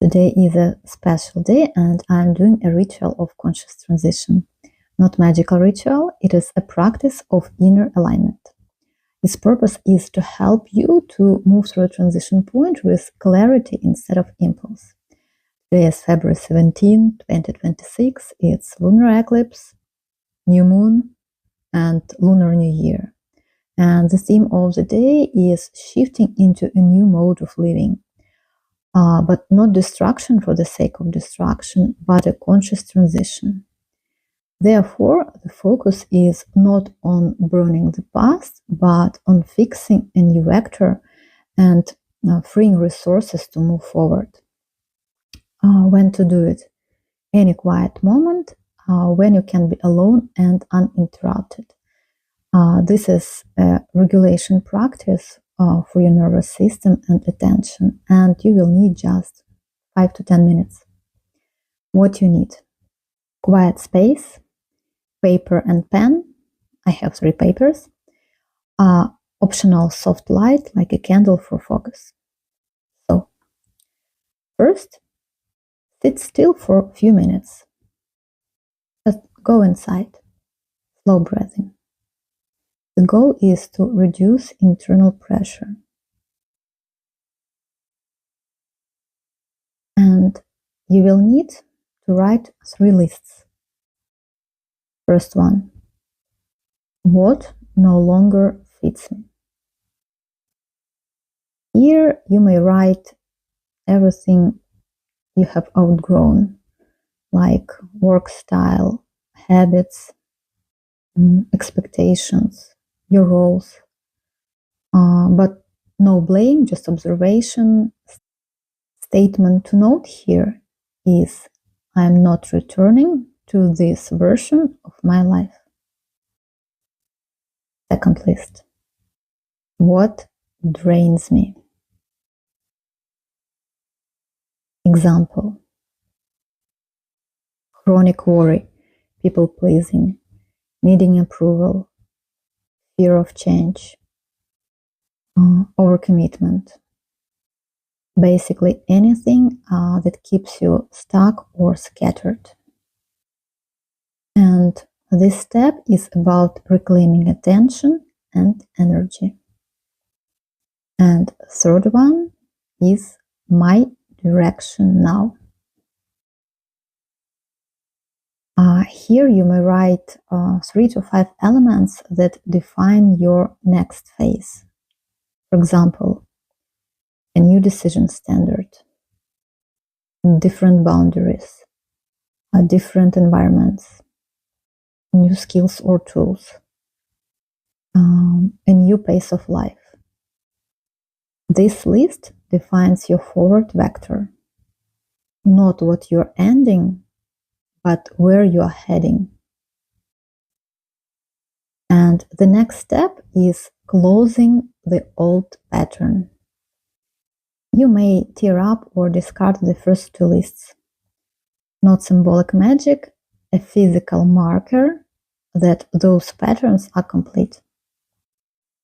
Today is a special day and I'm doing a ritual of conscious transition. Not magical ritual, it is a practice of inner alignment. Its purpose is to help you to move through a transition point with clarity instead of impulse. Today is February 17, 2026. It's lunar eclipse, new moon, and lunar new year. And the theme of the day is shifting into a new mode of living. But not destruction for the sake of destruction, but a conscious transition. Therefore, the focus is not on burning the past, but on fixing a new vector and freeing resources to move forward. When to do it? Any quiet moment when you can be alone and uninterrupted. This is a regulation practice for your nervous system and attention, and you will need just 5 to 10 minutes. What you need? Quiet space, paper and pen. I have 3 papers. Optional soft light like a candle for focus. So, first, sit still for a few minutes. Just go inside. Slow breathing. The goal is to reduce internal pressure. And you will need to write 3 lists. First one, what no longer fits me? Here you may write everything you have outgrown, like work style, habits, expectations, your roles, but no blame, just observation. Statement to note here is, I am not returning to this version of my life. Second list, what drains me? Example, chronic worry, people pleasing, needing approval, fear of change, overcommitment. Basically anything that keeps you stuck or scattered. And this step is about reclaiming attention and energy. And third one is my direction now. Here you may write 3 to 5 elements that define your next phase. For example, a new decision standard, different boundaries, different environments, new skills or tools, a new pace of life. This list defines your forward vector, not what you're ending, but where you are heading. And the next step is closing the old pattern. You may tear up or discard the first 2 lists. Not symbolic magic, a physical marker that those patterns are complete.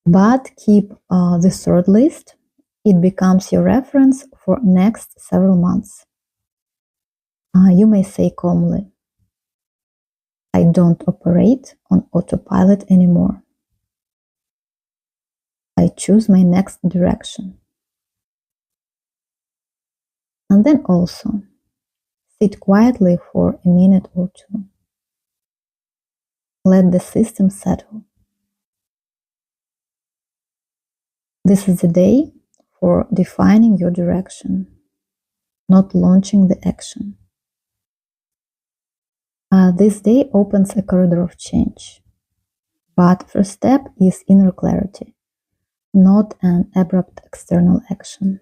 But keep the 3rd list. It becomes your reference for next several months. You may say calmly, I don't operate on autopilot anymore. I choose my next direction. And then also, sit quietly for a minute or 2. Let the system settle. This is the day for defining your direction, not launching the action. This day opens a corridor of change. But first step is inner clarity, not an abrupt external action.